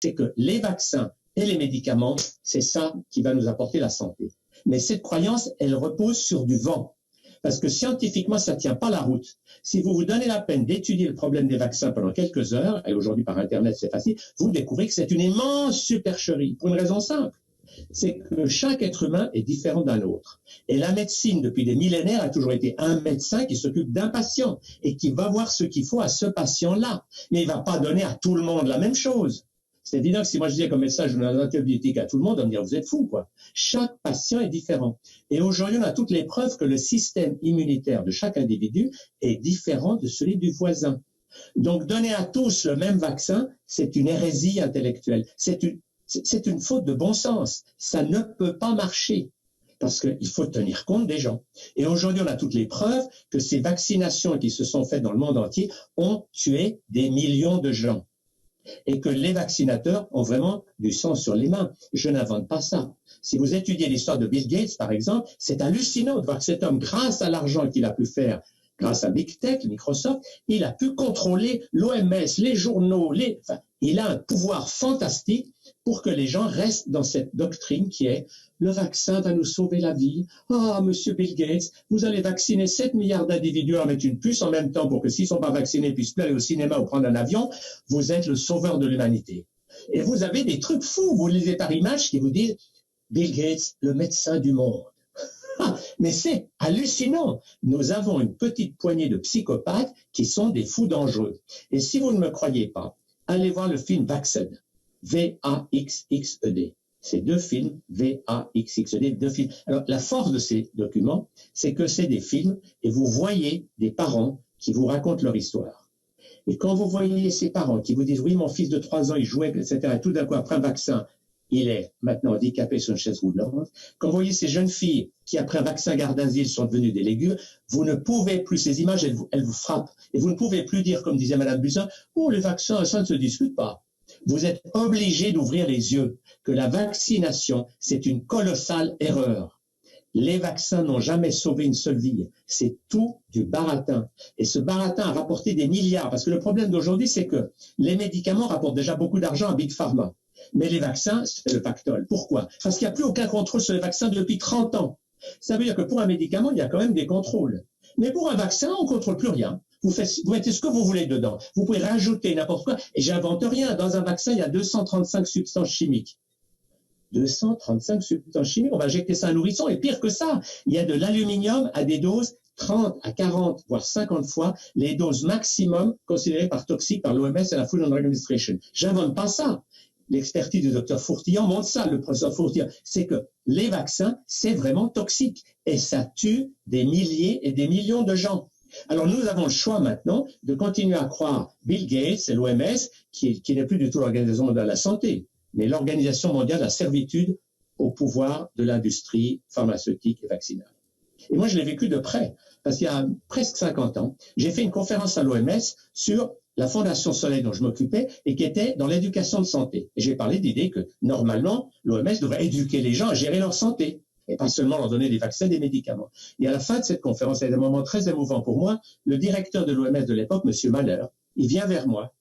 c'est que les vaccins et les médicaments, c'est ça qui va nous apporter la santé. Mais cette croyance, elle repose sur du vent. Parce que scientifiquement, ça ne tient pas la route. Si vous vous donnez la peine d'étudier le problème des vaccins pendant quelques heures, et aujourd'hui par Internet c'est facile, vous découvrez que c'est une immense supercherie, pour une raison simple. C'est que chaque être humain est différent d'un autre. Et la médecine, depuis des millénaires, a toujours été un médecin qui s'occupe d'un patient et qui va voir ce qu'il faut à ce patient-là. Mais il ne va pas donner à tout le monde la même chose. C'est évident que si moi je disais comme message, je donne un antibiotique à tout le monde, on va me dire, vous êtes fou, quoi. Chaque patient est différent. Et aujourd'hui, on a toutes les preuves que le système immunitaire de chaque individu est différent de celui du voisin. Donc, donner à tous le même vaccin, c'est une hérésie intellectuelle. C'est une faute de bon sens. Ça ne peut pas marcher. Parce qu'il faut tenir compte des gens. Et aujourd'hui, on a toutes les preuves que ces vaccinations qui se sont faites dans le monde entier ont tué des millions de gens. Et que les vaccinateurs ont vraiment du sang sur les mains. Je n'invente pas ça. Si vous étudiez l'histoire de Bill Gates, par exemple, c'est hallucinant de voir que cet homme, grâce à l'argent qu'il a pu faire, grâce à Big Tech, Microsoft, il a pu contrôler l'OMS, les journaux, enfin, il a un pouvoir fantastique pour que les gens restent dans cette doctrine qui est le vaccin va nous sauver la vie. Ah, monsieur Bill Gates, vous allez vacciner 7 milliards d'individus en mettre une puce en même temps pour que s'ils ne sont pas vaccinés, ils puissent plus aller au cinéma ou prendre un avion. Vous êtes le sauveur de l'humanité. Et vous avez des trucs fous. Vous lisez par image qui vous disent Bill Gates, le médecin du monde. Mais c'est hallucinant. Nous avons une petite poignée de psychopathes qui sont des fous dangereux. Et si vous ne me croyez pas, allez voir le film Vaxxed. V-A-X-X-E-D. C'est 2 films, V-A-X-X-E-D, 2 films. Alors, la force de ces documents, c'est que c'est des films et vous voyez des parents qui vous racontent leur histoire. Et quand vous voyez ces parents qui vous disent, oui, mon fils de 3 ans, il jouait, etc., et tout d'un coup, après un vaccin, il est maintenant handicapé sur une chaise roulante. Quand vous voyez ces jeunes filles qui, après un vaccin garde d'asile, sont devenues des légumes, vous ne pouvez plus, ces images, elles vous frappent. Et vous ne pouvez plus dire, comme disait Madame Buzyn, oh, les vaccins, ça ne se discute pas. Vous êtes obligé d'ouvrir les yeux que la vaccination, c'est une colossale erreur. Les vaccins n'ont jamais sauvé une seule vie. C'est tout du baratin. Et ce baratin a rapporté des milliards. Parce que le problème d'aujourd'hui, c'est que les médicaments rapportent déjà beaucoup d'argent à Big Pharma. Mais les vaccins, c'est le pactole. Pourquoi? Parce qu'il n'y a plus aucun contrôle sur les vaccins depuis 30 ans. Ça veut dire que pour un médicament, il y a quand même des contrôles. Mais pour un vaccin, on ne contrôle plus rien. Vous mettez ce que vous voulez dedans. Vous pouvez rajouter n'importe quoi. Et j'invente rien. Dans un vaccin, il y a 235 substances chimiques. 235 substances chimiques. On va injecter ça à un nourrisson. Et pire que ça, il y a de l'aluminium à des doses 30 à 40, voire 50 fois les doses maximum considérées par toxiques par l'OMS et la Food and Drug Administration. J'invente pas ça. L'expertise du docteur Fourtillon montre ça, le professeur Fourtillon. C'est que les vaccins, c'est vraiment toxique. Et ça tue des milliers et des millions de gens. Alors nous avons le choix maintenant de continuer à croire Bill Gates et l'OMS, qui n'est plus du tout l'Organisation mondiale de la santé, mais l'Organisation mondiale de la servitude au pouvoir de l'industrie pharmaceutique et vaccinale. Et moi je l'ai vécu de près, parce qu'il y a presque 50 ans, j'ai fait une conférence à l'OMS sur la Fondation Soleil dont je m'occupais et qui était dans l'éducation de santé. Et j'ai parlé d'idée que normalement l'OMS devrait éduquer les gens à gérer leur santé. Et pas seulement leur donner des vaccins, des médicaments. Et à la fin de cette conférence, il y a un moment très émouvant pour moi, le directeur de l'OMS de l'époque, M. Mahler, il vient vers moi,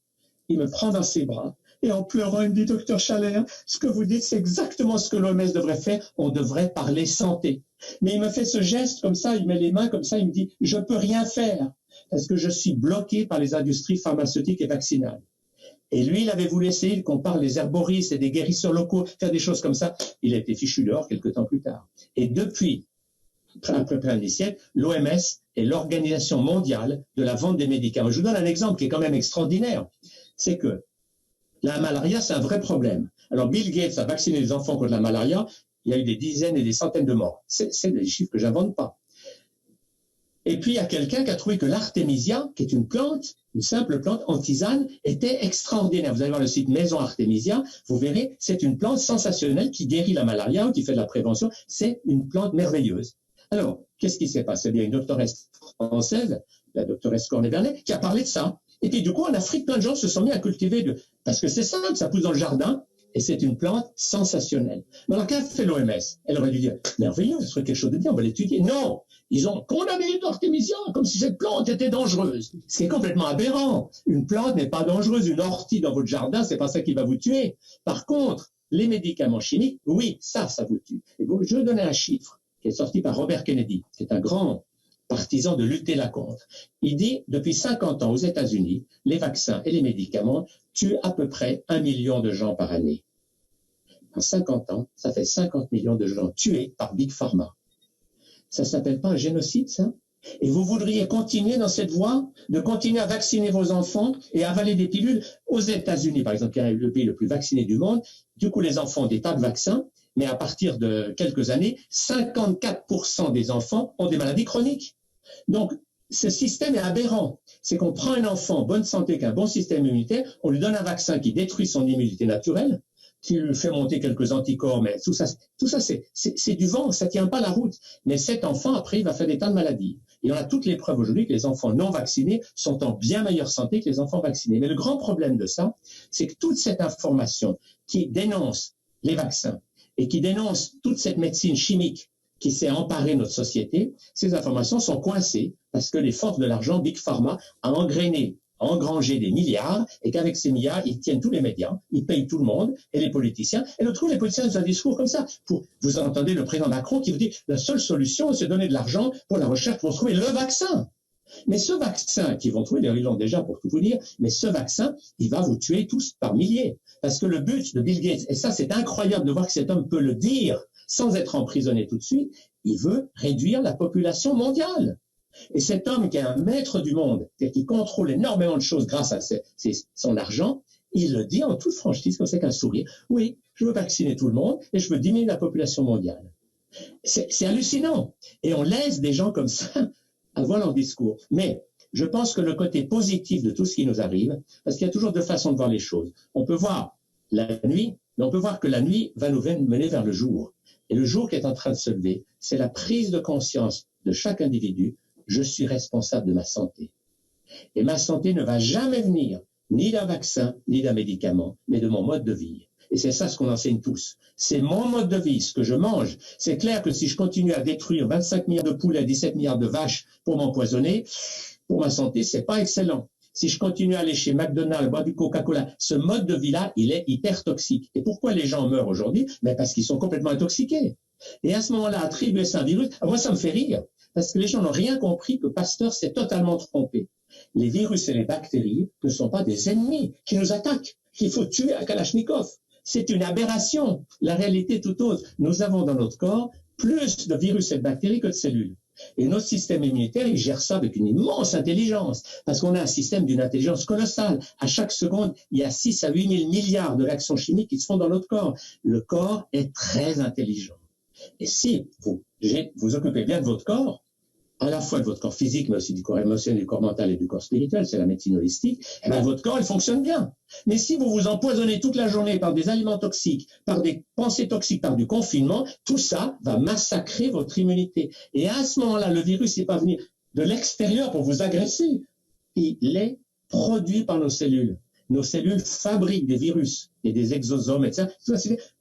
il me prend dans ses bras, et en pleurant, il me dit, Docteur Schaller, ce que vous dites, c'est exactement ce que l'OMS devrait faire, on devrait parler santé. Mais il me fait ce geste comme ça, il met les mains comme ça, il me dit, je peux rien faire, parce que je suis bloqué par les industries pharmaceutiques et vaccinales. Et lui, il avait voulu essayer qu'on parle des herboristes et des guérisseurs locaux, faire des choses comme ça. Il a été fichu dehors quelques temps plus tard. Et depuis, après près d'un siècle, l'OMS est l'Organisation mondiale de la vente des médicaments. Je vous donne un exemple qui est quand même extraordinaire. C'est que la malaria, c'est un vrai problème. Alors Bill Gates a vacciné les enfants contre la malaria. Il y a eu des dizaines et des centaines de morts. C'est des chiffres que j'invente pas. Et puis, il y a quelqu'un qui a trouvé que l'artémisia, qui est une plante, une simple plante en tisane, était extraordinaire. Vous allez voir le site Maison Artémisia, vous verrez, c'est une plante sensationnelle qui guérit la malaria ou qui fait de la prévention. C'est une plante merveilleuse. Alors, qu'est-ce qui s'est passé? Eh bien, une doctoresse française, la doctoresse Cornet-Vernet, qui a parlé de ça. Et puis, du coup, en Afrique, plein de gens se sont mis à cultiver parce que c'est simple, ça pousse dans le jardin. Et c'est une plante sensationnelle. Mais alors, qu'a fait l'OMS? Elle aurait dû dire, merveilleux, ce serait quelque chose de bien, on va l'étudier. Non! Ils ont condamné l'artémisia comme si cette plante était dangereuse. Ce qui est complètement aberrant. Une plante n'est pas dangereuse. Une ortie dans votre jardin, c'est pas ça qui va vous tuer. Par contre, les médicaments chimiques, oui, ça vous tue. Et bon, je vais donner un chiffre qui est sorti par Robert Kennedy, qui est un grand partisan de lutter là contre. Il dit, depuis 50 ans aux États-Unis, les vaccins et les médicaments tuent à peu près 1 million de gens par année. En 50 ans, ça fait 50 millions de gens tués par Big Pharma. Ça s'appelle pas un génocide, ça? Et vous voudriez continuer dans cette voie, de continuer à vacciner vos enfants et à avaler des pilules? Aux États-Unis, par exemple, qui est le pays le plus vacciné du monde, du coup, les enfants ont des tas de vaccins, mais à partir de quelques années, 54% des enfants ont des maladies chroniques. Donc, ce système est aberrant. C'est qu'on prend un enfant en bonne santé, qui a un bon système immunitaire, on lui donne un vaccin qui détruit son immunité naturelle, qui lui fait monter quelques anticorps, mais tout ça c'est du vent, ça tient pas la route. Mais cet enfant, après, il va faire des tas de maladies. Et on a toutes les preuves aujourd'hui que les enfants non vaccinés sont en bien meilleure santé que les enfants vaccinés. Mais le grand problème de ça, c'est que toute cette information qui dénonce les vaccins et qui dénonce toute cette médecine chimique qui s'est emparée de notre société, ces informations sont coincées parce que les forces de l'argent, Big Pharma, a engrangé des milliards et qu'avec ces milliards, ils tiennent tous les médias, ils payent tout le monde et les politiciens. Et l'autre coup, les politiciens ont un discours comme ça. Vous entendez le président Macron qui vous dit la seule solution, c'est donner de l'argent pour la recherche pour trouver le vaccin. Mais ce vaccin qu'ils vont trouver, d'ailleurs ils l'ont déjà pour tout vous dire, mais ce vaccin, il va vous tuer tous par milliers. Parce que le but de Bill Gates, et ça c'est incroyable de voir que cet homme peut le dire sans être emprisonné tout de suite, il veut réduire la population mondiale. Et cet homme qui est un maître du monde, qui contrôle énormément de choses grâce à son argent, il le dit en toute franchise, comme c'est qu'un sourire. Oui, je veux vacciner tout le monde et je veux diminuer la population mondiale. C'est hallucinant. Et on laisse des gens comme ça avoir leur discours. Mais je pense que le côté positif de tout ce qui nous arrive, parce qu'il y a toujours deux façons de voir les choses. On peut voir la nuit, mais on peut voir que la nuit va nous mener vers le jour. Et le jour qui est en train de se lever, c'est la prise de conscience de chaque individu. Je suis responsable de ma santé. Et ma santé ne va jamais venir ni d'un vaccin, ni d'un médicament, mais de mon mode de vie. Et c'est ça ce qu'on enseigne tous. C'est mon mode de vie, ce que je mange. C'est clair que si je continue à détruire 25 milliards de poulets, 17 milliards de vaches pour m'empoisonner, pour ma santé, c'est pas excellent. Si je continue à aller chez McDonald's, boire du Coca-Cola, ce mode de vie-là, il est hyper toxique. Et pourquoi les gens meurent aujourd'hui? Mais parce qu'ils sont complètement intoxiqués. Et à ce moment-là, attribuer ça à un virus, moi ça me fait rire. Parce que les gens n'ont rien compris que Pasteur s'est totalement trompé. Les virus et les bactéries ne sont pas des ennemis qui nous attaquent, qu'il faut tuer à Kalachnikov. C'est une aberration. La réalité est tout autre. Nous avons dans notre corps plus de virus et de bactéries que de cellules. Et notre système immunitaire, il gère ça avec une immense intelligence, parce qu'on a un système d'une intelligence colossale. À chaque seconde, il y a 6 à 8 000 milliards de réactions chimiques qui se font dans notre corps. Le corps est très intelligent. Et si vous occupez bien de votre corps, à la fois de votre corps physique, mais aussi du corps émotionnel, du corps mental et du corps spirituel, c'est la médecine holistique, et bien votre corps, il fonctionne bien. Mais si vous vous empoisonnez toute la journée par des aliments toxiques, par des pensées toxiques, par du confinement, tout ça va massacrer votre immunité. Et à ce moment-là, le virus n'est pas venu de l'extérieur pour vous agresser. Il est produit par nos cellules. Nos cellules fabriquent des virus et des exosomes, etc.,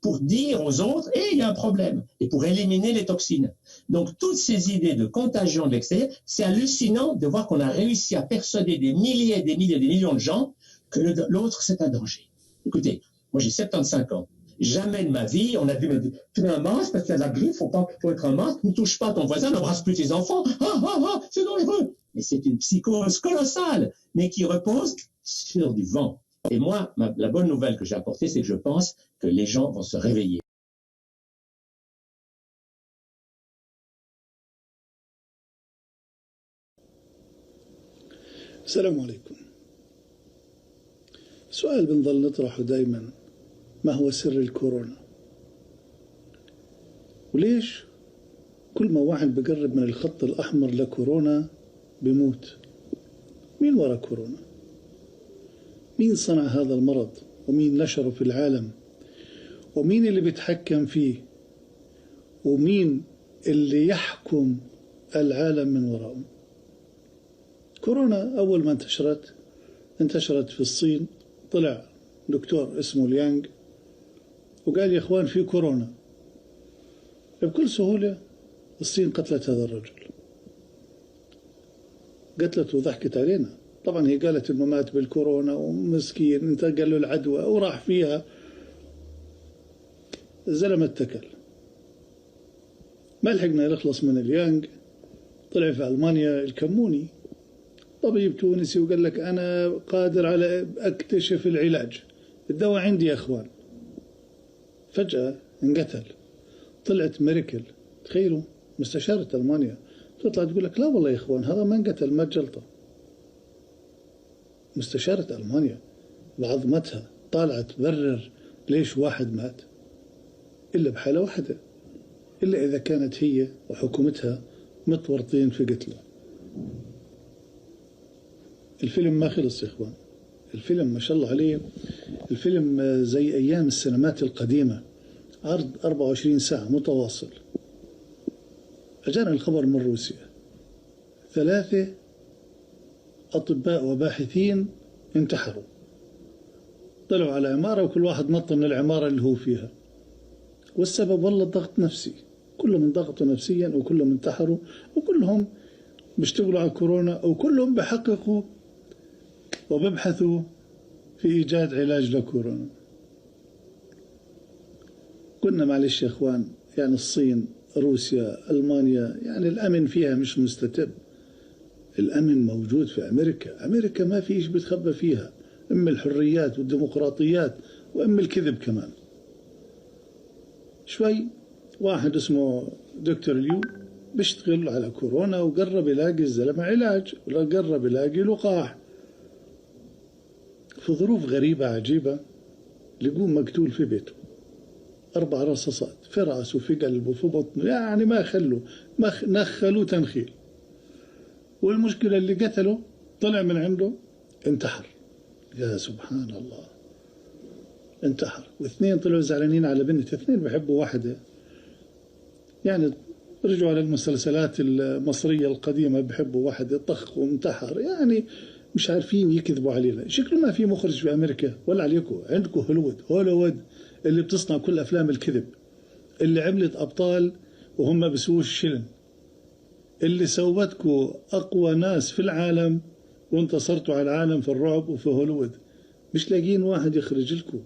pour dire aux autres, il y a un problème, et pour éliminer les toxines. Donc, toutes ces idées de contagion de l'extérieur, c'est hallucinant de voir qu'on a réussi à persuader des milliers, des millions de gens que l'autre, c'est un danger. Écoutez, moi j'ai 75 ans. Jamais de ma vie, on a dû me dire, tu mets un masque parce qu'il y a de la grippe, faut être un masque, ne touche pas ton voisin, n'embrasse plus tes enfants, c'est dangereux. Mais c'est une psychose colossale, mais qui repose sur du vent. Et moi, la bonne nouvelle que j'ai apportée, c'est que je pense que les gens vont se réveiller. السلام عليكم. سؤال بنظل نطرحه دايما، ما هو سر الكورونا؟ وليش كل ما واحد بقرب من الخط الأحمر لكورونا بيموت؟ مين ورا كورونا؟ مين صنع هذا المرض؟ ومين نشره في العالم؟ ومين اللي بيتحكم فيه؟ ومين اللي يحكم العالم من وراءه؟ كورونا أول ما انتشرت في الصين، طلع دكتور اسمه ليانغ وقال يا إخوان في كورونا، بكل سهولة الصين قتلت هذا الرجل، قتلته وضحكت علينا. طبعا هي قالت إنه مات بالكورونا ومسكين انتقل له العدوى وراح فيها. الزلمة اتكل، ما لحقنا نخلص من اليانج، طلع في ألمانيا الكموني طبيب تونسي وقال لك أنا قادر على أكتشف العلاج، الدواء عندي يا أخوان. فجأة انقتل. طلعت ميركل، تخيلوا مستشارة ألمانيا تطلع تقول لك لا والله يا إخوان هذا ما انقتل، مات جلطة. مستشارة ألمانيا بعظمتها طالعت تبرر ليش واحد مات، إلا بحالة واحدة، إلا إذا كانت هي وحكومتها متورطين في قتله. الفيلم ما خلص يا إخوان، الفيلم ما شاء الله عليه، الفيلم زي أيام السينمات القديمة، عرض 24 ساعة متواصل. أجانا الخبر من روسيا، 3 أطباء وباحثين انتحروا، طلعوا على عمارة وكل واحد نط من العمارة اللي هو فيها، والسبب والله ضغط نفسي، كلهم انضغطوا نفسيا وكلهم انتحروا وكلهم بيشتغلوا على كورونا وكلهم بحققوا وببحثوا في إيجاد علاج لكورونا. قلنا معلش يا إخوان، يعني الصين، روسيا، ألمانيا، يعني الأمن فيها مش مستتب، الأمن موجود في أمريكا. أمريكا ما في إيش بتخبى فيها، إما الحريات والديمقراطيات وإما الكذب كمان. شوي واحد اسمه دكتور ليو بيشتغل على كورونا وقرب يلاقي الزلمة علاج ولا قرب يلاقي لقاح. في ظروف غريبة عجيبة لقوه مقتول في بيته، 4 رصاصات في رأسه في قلبه في بطنه، يعني ما خلوا نخلوا تنخيل. والمشكلة اللي قتله طلع من عنده انتحر. يا سبحان الله، انتحر. و2 طلعوا زعلانين على بنت، 2 بحبوا واحدة، يعني رجعوا على المسلسلات المصرية القديمة بحبوا واحدة، طخ وانتحر، يعني مش عارفين يكذبوا علينا. شكله ما في مخرج في أمريكا ولا عليكم، عندكم هوليوود اللي بتصنع كل أفلام الكذب، اللي عملت أبطال وهم بسووش شلن، اللي سوتكم أقوى ناس في العالم وانتصرتوا على العالم في الرعب وفي هوليوود. مش لاقين واحد يخرج لكم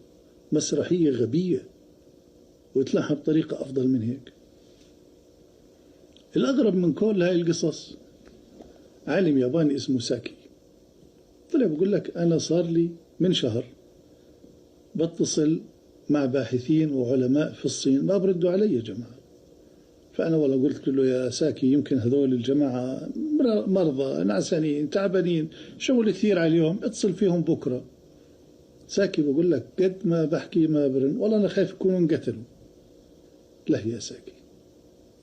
مسرحية غبية ويطلعها بطريقة أفضل من هيك. الأغرب من كل هاي القصص، عالم ياباني اسمه ساكي طلع بقول لك أنا صار لي من شهر بتصل مع باحثين وعلماء في الصين ما بردوا علي يا جماعة. فأنا والله قلت له يا ساكي يمكن هذول الجماعة مرضى نعسانين تعبانين شغل كثير عليهم، اتصل فيهم بكرة. ساكي بقول لك قد ما بحكي ما برن، والله أنا خايف يكونوا انقتلوا. لا يا ساكي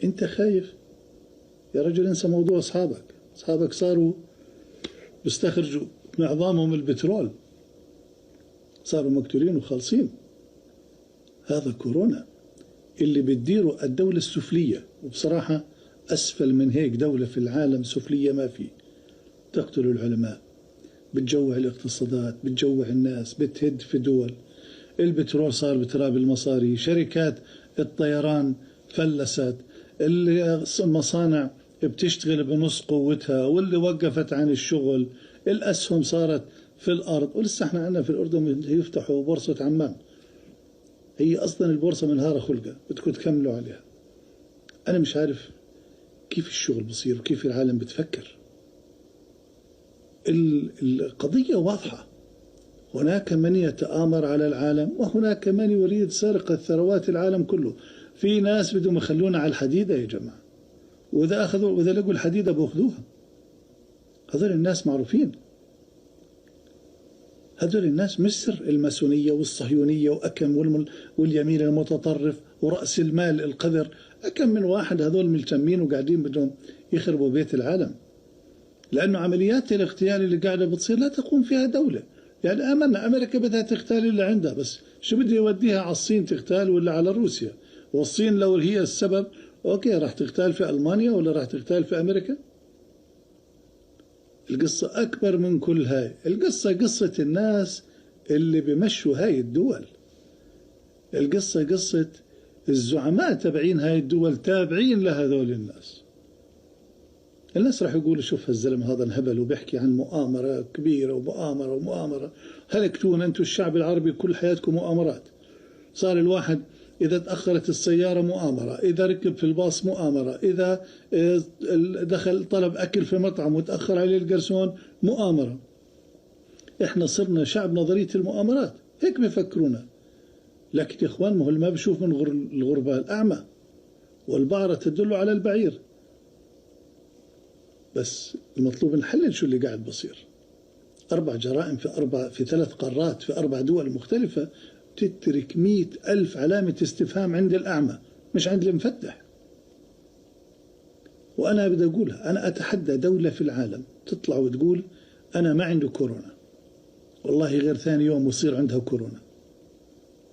أنت خايف يا رجل، انسى موضوع أصحابك صاروا بيستخرجوا من عظامهم البترول، صاروا مقتولين وخالصين. هذا كورونا اللي بتديره الدولة السفلية، وبصراحة أسفل من هيك دولة في العالم سفلية ما في. تقتل العلماء، بتجوع الاقتصادات، بتجوع الناس، بتهد في دول. البترول صار بتراب المصاري، شركات الطيران فلست، المصانع بتشتغل بنص قوتها واللي وقفت عن الشغل، الأسهم صارت في الأرض. ولسه احنا عندنا في الأردن يفتحوا بورصة عمان، هي أصلا البورصة منهارة خلقة، بدكم تكملوا عليها. أنا مش عارف كيف الشغل بصير وكيف العالم بتفكر. القضية واضحة، هناك من يتآمر على العالم وهناك من يريد سرقة ثروات العالم كله. في ناس بدهم يخلونا على الحديدة يا جماعة، وإذا لقوا الحديدة بأخذوها. هذول الناس معروفين، هذول الناس مش سر الماسونية والصهيونية وأكم واليمين المتطرف ورأس المال القذر. أكم من واحد هذول ملتمين وقاعدين بدهم يخربوا بيت العالم، لأنه عمليات الاغتيال اللي قاعدة بتصير لا تقوم فيها دولة. يعني آمنا أمريكا بدها تغتال اللي عندها، بس شو بده يوديها على الصين تغتال ولا على روسيا؟ والصين لو هي السبب أوكي راح تغتال في ألمانيا ولا راح تغتال في أمريكا؟ القصة أكبر من كل هاي. القصة قصة الناس اللي بمشوا هاي الدول، القصة قصة الزعماء تبعين هاي الدول تابعين لهذول الناس راح يقولوا شوف هالزلم هذا انهبل وبيحكي عن مؤامرة كبيرة ومؤامرة. هلكتون أنتم الشعب العربي كل حياتكم مؤامرات. صار الواحد إذا تأخرت السيارة مؤامرة، إذا ركب في الباص مؤامرة، إذا دخل طلب أكل في مطعم وتأخر عليه الجرسون مؤامرة. إحنا صرنا شعب نظرية المؤامرات، هيك بيفكرونا. لكن يا إخوان ما هو اللي ما بشوف من الغربال أعمى، والبعرة تدل على البعير. بس المطلوب نحلل شو اللي قاعد بصير. 4 جرائم في 3 قارات في 4 دول مختلفة تترك 100,000 علامة استفهام عند الأعمى مش عند المفتح. وأنا بدي أقولها، أنا أتحدى دولة في العالم تطلع وتقول أنا ما عنده كورونا، والله غير ثاني يوم يصير عندها كورونا،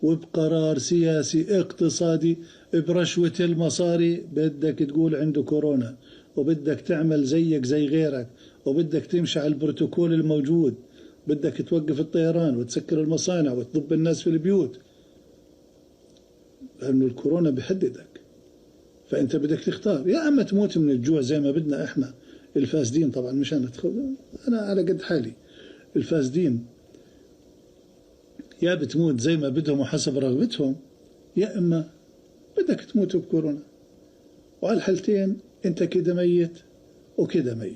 وبقرار سياسي اقتصادي برشوة المصاري بدك تقول عنده كورونا، وبدك تعمل زيك زي غيرك، وبدك تمشي على البروتوكول الموجود، بدك توقف الطيران وتسكر المصانع وتضب الناس في البيوت، لأنه الكورونا بيحددك. فأنت بدك تختار، يا أما تموت من الجوع زي ما بدنا إحنا الفاسدين، طبعا مش أنا على قد حالي الفاسدين، يا بتموت زي ما بدهم وحسب رغبتهم، يا إما بدك تموت بكورونا. وعلى الحالتين أنت كده ميت وكده ميت.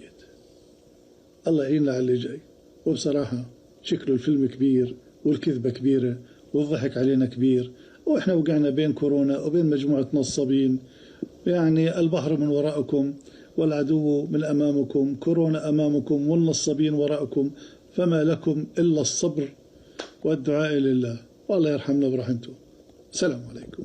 الله يعيننا على اللي جاي. وبصراحة شكله الفيلم كبير والكذبة كبيرة والضحك علينا كبير، وإحنا وقعنا بين كورونا وبين مجموعة نصابين. يعني البحر من وراءكم والعدو من أمامكم، كورونا أمامكم والنصابين وراءكم، فما لكم إلا الصبر والدعاء لله، والله يرحمنا برحمته. السلام عليكم.